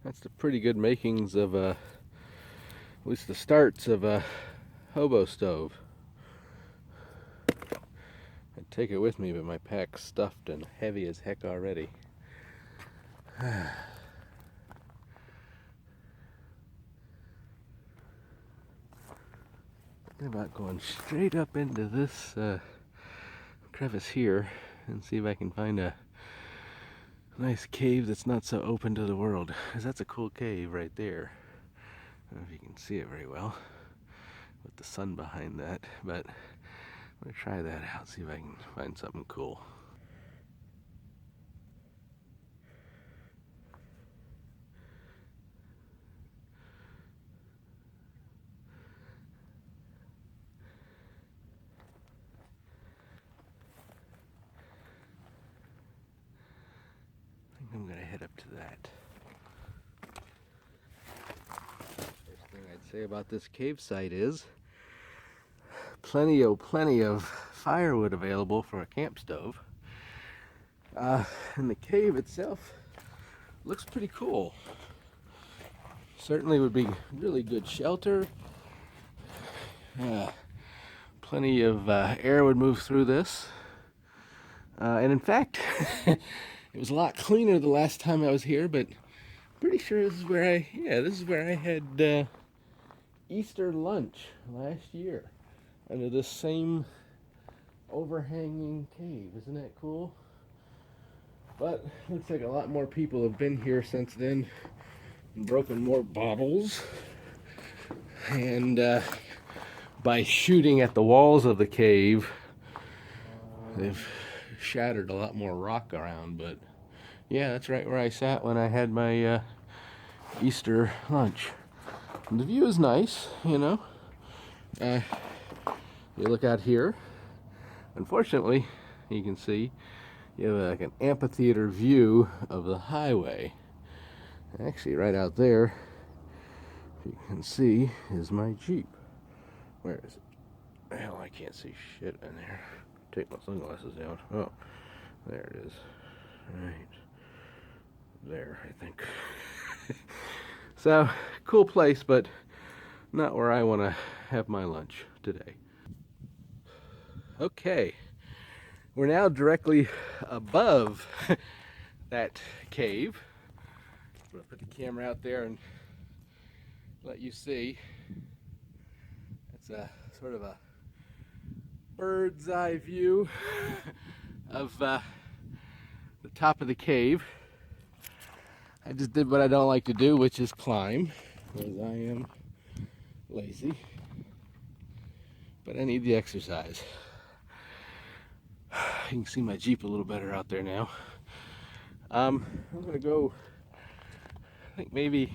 That's the pretty good makings of at least the starts of a hobo stove. I'd take it with me, but my pack's stuffed and heavy as heck already. Thinking about going straight up into this crevice here and see if I can find a nice cave that's not so open to the world, because that's a cool cave right there. I don't know if you can see it very well with the sun behind that, but I'm going to try that out, see if I can find something cool. I think I'm going to head up to that. First thing I'd say about this cave site is plenty of firewood available for a camp stove. And the cave itself looks pretty cool. Certainly would be really good shelter. Plenty of air would move through this. And in fact, it was a lot cleaner the last time I was here, but I'm pretty sure this is where I had Easter lunch last year, under this same overhanging cave. Isn't that cool? But looks like a lot more people have been here since then and broken more bottles. And by shooting at the walls of the cave, they've shattered a lot more rock around. But yeah, that's right where I sat when I had my Easter lunch. And the view is nice, you know. You look out here. Unfortunately, you can see you have like an amphitheater view of the highway. Actually, right out there, if you can see, is my Jeep. Where is it? Hell, I can't see shit in there. Take my sunglasses down. Oh, there it is. Right there, I think. So, cool place, but not where I want to have my lunch today. Okay, we're now directly above that cave. I'm going to put the camera out there and let you see. It's a sort of a bird's eye view of the top of the cave. I just did what I don't like to do, which is climb, because I am lazy. But I need the exercise. You can see my Jeep a little better out there now. I'm gonna go, I think maybe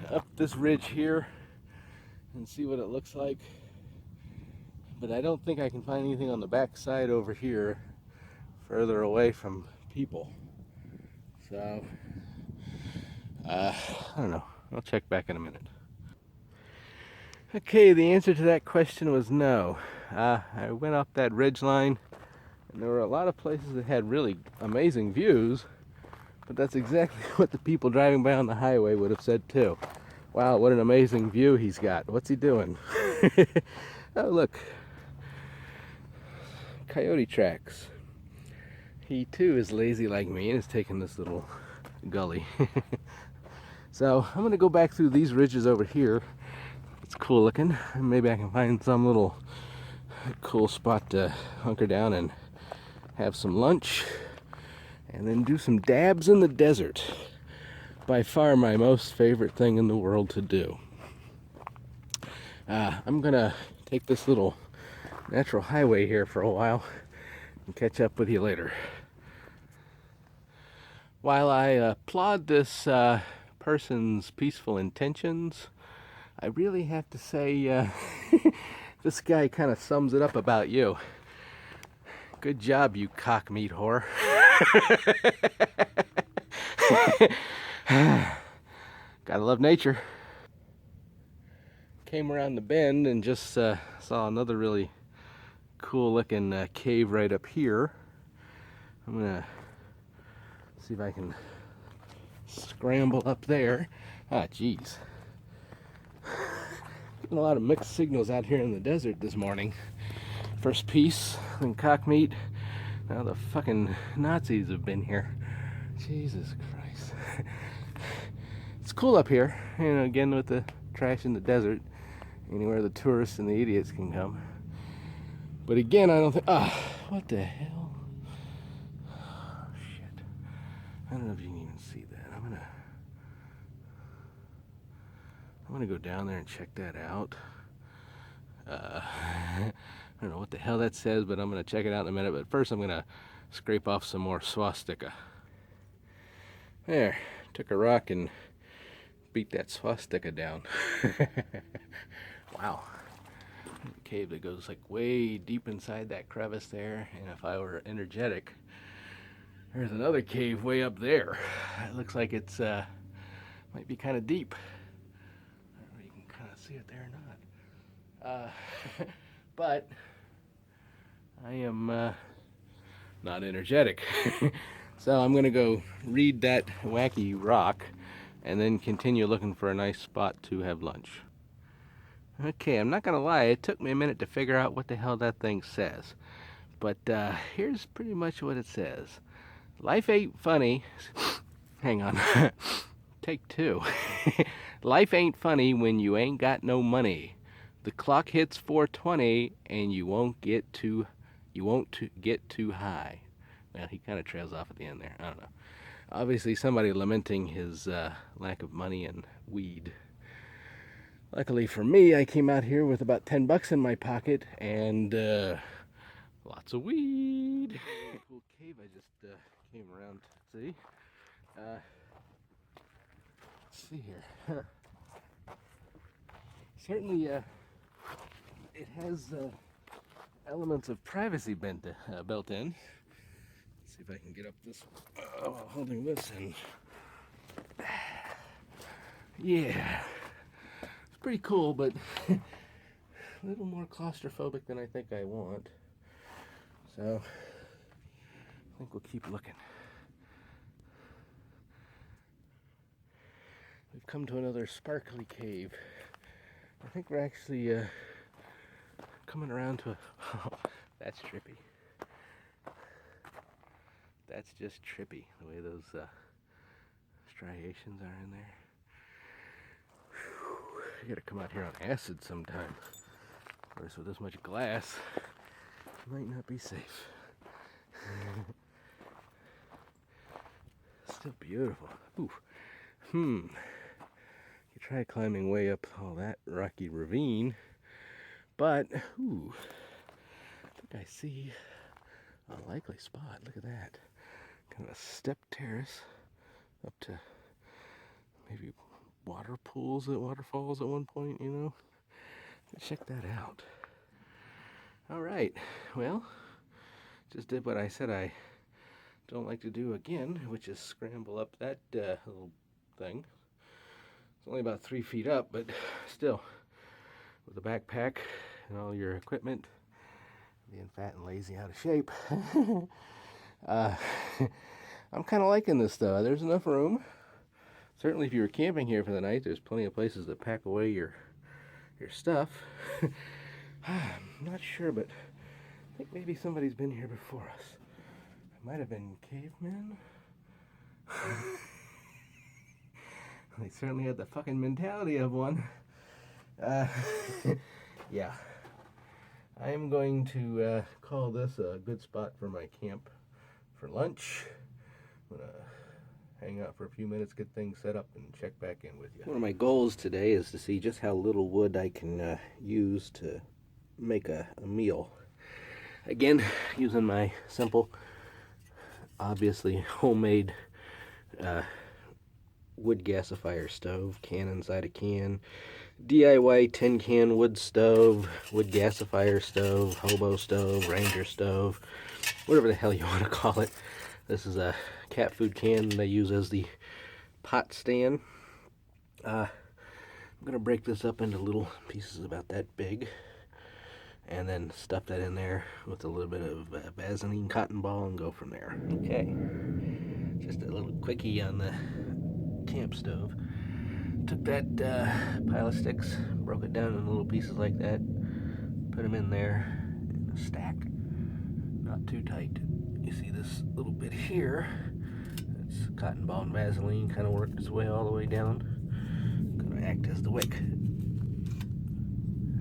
up this ridge here and see what it looks like. But I don't think I can find anything on the back side over here, further away from people. So, I don't know. I'll check back in a minute. Okay, the answer to that question was no. I went up that ridge line, and there were a lot of places that had really amazing views, but that's exactly what the people driving by on the highway would have said too. Wow, what an amazing view he's got. What's he doing? Oh, look. Coyote tracks. He too is lazy like me and is taking this little gully. So I'm gonna go back through these ridges over here. It's cool looking. Maybe I can find some little cool spot to hunker down and have some lunch and then do some dabs in the desert. By far my most favorite thing in the world to do. I'm gonna take this little natural highway here for a while and catch up with you later. While I applaud this person's peaceful intentions, I really have to say this guy kind of sums it up about you. Good job, you cock meat whore. Gotta love nature. Came around the bend and just saw another really cool looking cave right up here. I'm gonna see if I can scramble up there. Ah, jeez. Getting a lot of mixed signals out here in the desert this morning. First piece, then cock meat. Now the fucking Nazis have been here. Jesus Christ. It's cool up here, you know, again with the trash in the desert. Anywhere the tourists and the idiots can come. But again, I don't think... what the hell? Oh, shit. I don't know if you can even see that. I'm gonna go down there and check that out. I don't know what the hell that says, but I'm gonna check it out in a minute. But first I'm gonna scrape off some more swastika. There, took a rock and beat that swastika down. Wow. A cave that goes like way deep inside that crevice there, and if I were energetic, there's another cave way up there. It looks like it's might be kind of deep. I don't know if you can kind of see it there or not. But I am not energetic. So I'm gonna go read that wacky rock and then continue looking for a nice spot to have lunch. Okay, I'm not gonna lie, it took me a minute to figure out what the hell that thing says. But here's pretty much what it says. Life ain't funny. Hang on. Take two. Life ain't funny when you ain't got no money. The clock hits 4:20 and you won't get too high. Well, he kind of trails off at the end there. I don't know. Obviously somebody lamenting his lack of money and weed. Luckily for me, I came out here with about 10 bucks in my pocket and lots of weed. Cool cave I just came around to see. Let's see here. Certainly it has elements of privacy built in. Let's see if I can get up this while holding this in. Yeah. It's pretty cool, but a little more claustrophobic than I think I want. So I think we'll keep looking. We've come to another sparkly cave. I think we're actually coming around to a... Oh, that's trippy. That's just trippy, the way those striations are in there. Whew. I gotta come out here on acid sometime. Of course, with this much glass, it might not be safe. Still beautiful. Ooh. You try climbing way up all that rocky ravine, but ooh, I think I see a likely spot. Look at that. Kind of a step terrace up to maybe waterfalls at one point, you know. Let's check that out. All right, well, just did what I said I don't like to do again, which is scramble up that little thing. It's only about 3 feet up, but still, with a backpack and all your equipment, being fat and lazy, out of shape. I'm kind of liking this though. There's enough room. Certainly if you were camping here for the night, there's plenty of places to pack away your stuff. I'm not sure, but I think maybe somebody's been here before us. It might have been cavemen. They certainly had the fucking mentality of one. Yeah. I am going to call this a good spot for my camp for lunch. I'm going to hang out for a few minutes, get things set up, and check back in with you. One of my goals today is to see just how little wood I can use to make a meal. Again, using my simple, obviously homemade wood gasifier stove, can inside a can, DIY tin can wood stove, wood gasifier stove, hobo stove, ranger stove, whatever the hell you want to call it. This is a cat food can that I use as the pot stand. I'm going to break this up into little pieces about that big and then stuff that in there with a little bit of Vaseline cotton ball and go from there. Okay, just a little quickie on the camp stove. Took that pile of sticks, broke it down in little pieces like that, put them in there in a stack, not too tight. You see this little bit here, it's cotton ball and Vaseline, kind of worked its way all the way down. Gonna act as the wick.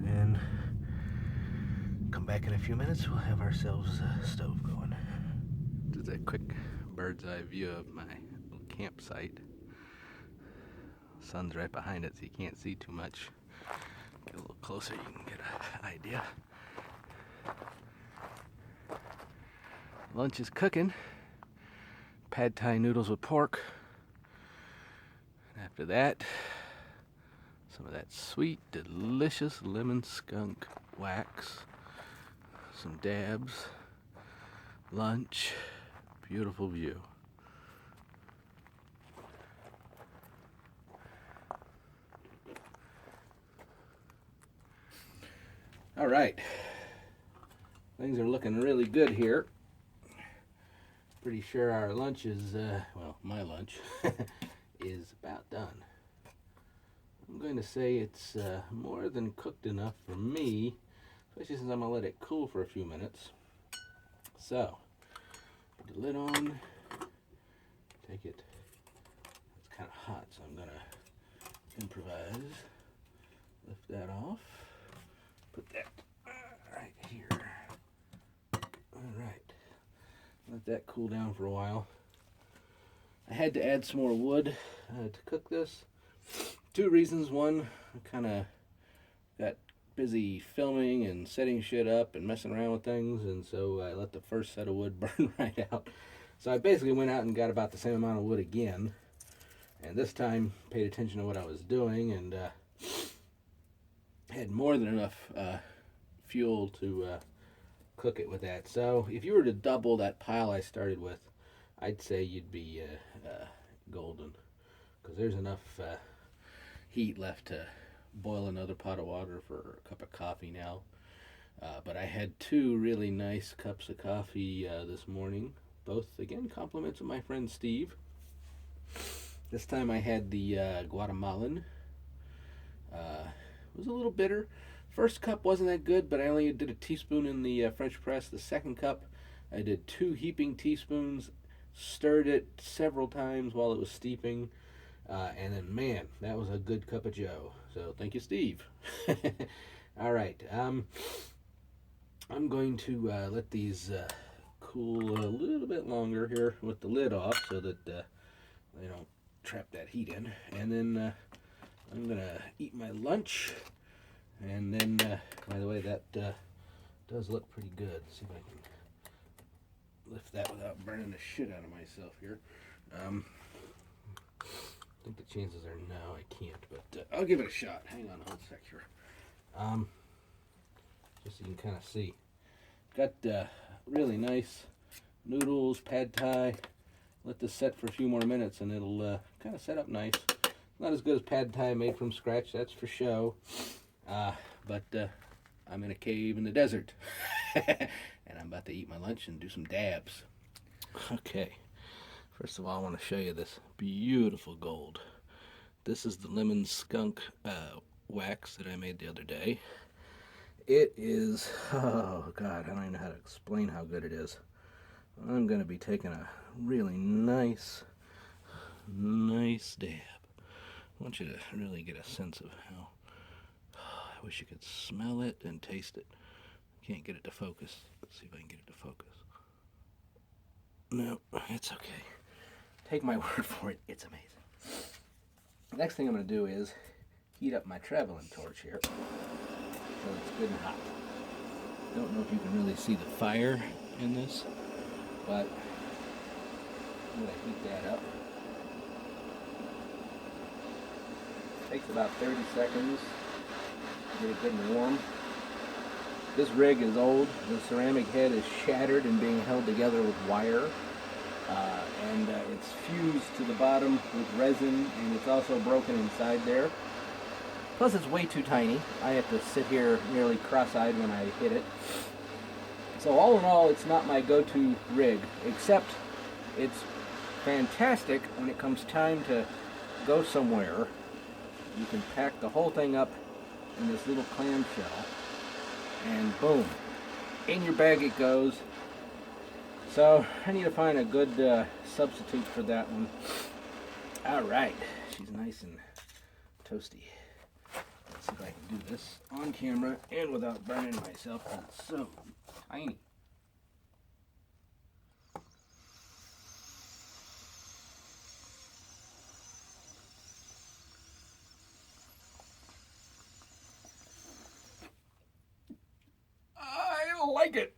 And come back in a few minutes, we'll have ourselves a stove going. Just a quick bird's eye view of my little campsite. Sun's right behind it, so you can't see too much. Get a little closer, you can get an idea. Lunch is cooking. Pad Thai noodles with pork. And after that, some of that sweet, delicious lemon skunk wax. Some dabs. Lunch. Beautiful view. All right, things are looking really good here. Pretty sure our lunch is, well, my lunch is about done. I'm going to say it's more than cooked enough for me, especially since I'm going to let it cool for a few minutes. So, put the lid on, take it, it's kind of hot, so I'm going to improvise, lift that off. Put that right here. All right. Let that cool down for a while. I had to add some more wood to cook this. Two reasons. One, I kind of got busy filming and setting shit up and messing around with things, and so I let the first set of wood burn right out. So I basically went out and got about the same amount of wood again, and this time paid attention to what I was doing, and had more than enough fuel to cook it with that. So if you were to double that pile I started with, I'd say you'd be golden, because there's enough heat left to boil another pot of water for a cup of coffee now. But I had two really nice cups of coffee this morning, both again compliments of my friend Steve. This time I had the Guatemalan. It was a little bitter. First cup wasn't that good, but I only did a teaspoon in the French press. The second cup, I did 2 heaping teaspoons, stirred it several times while it was steeping, and then, man, that was a good cup of joe. So thank you, Steve. All right, I'm going to let these cool a little bit longer here with the lid off so that they don't trap that heat in, and then I'm gonna eat my lunch, and then, by the way, that does look pretty good. Let's see if I can lift that without burning the shit out of myself here. I think the chances are no, I can't, but I'll give it a shot. Hang on a sec here. Just so you can kind of see. Got really nice noodles, pad thai. Let this set for a few more minutes, and it'll kind of set up nice. Not as good as pad thai made from scratch, that's for show. But I'm in a cave in the desert. And I'm about to eat my lunch and do some dabs. Okay. First of all, I want to show you this beautiful gold. This is the Lemon Skunk wax that I made the other day. It is, oh God, I don't even know how to explain how good it is. I'm going to be taking a really nice dab. I want you to really get a sense of how, I wish you could smell it and taste it. Can't get it to focus. Let's see if I can get it to focus. No, it's okay. Take my word for it, it's amazing. The next thing I'm going to do is heat up my traveling torch here so it's good and hot. Don't know if you can really see the fire in this, but I'm going to heat that up. Takes about 30 seconds to get it good and warm. This rig is old. The ceramic head is shattered and being held together with wire. And it's fused to the bottom with resin, and it's also broken inside there. Plus it's way too tiny. I have to sit here nearly cross-eyed when I hit it. So all in all, it's not my go-to rig, except it's fantastic when it comes time to go somewhere, you can pack the whole thing up in this little clamshell, and boom, in your bag it goes. So I need to find a good substitute for that one. All right, she's nice and toasty. Let's see if I can do this on camera and without burning myself. It's so tiny. I don't like it.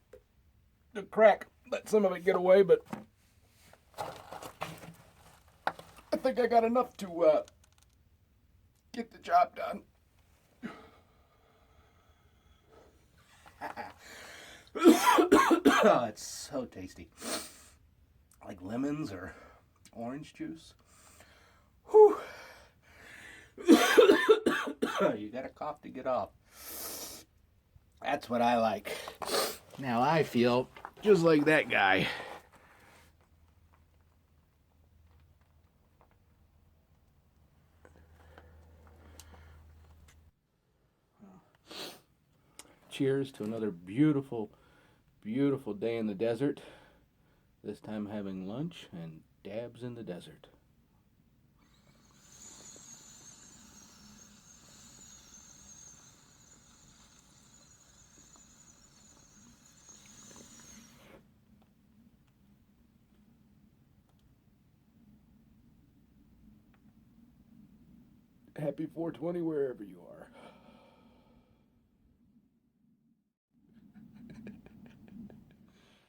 The crack. Let some of it get away, but I think I got enough to get the job done. Oh, it's so tasty. Like lemons or orange juice. Whew. You gotta cough to get off. That's what I like. Now I feel just like that guy. Cheers to another beautiful, beautiful day in the desert. This time having lunch and dabs in the desert. Happy 420 wherever you are.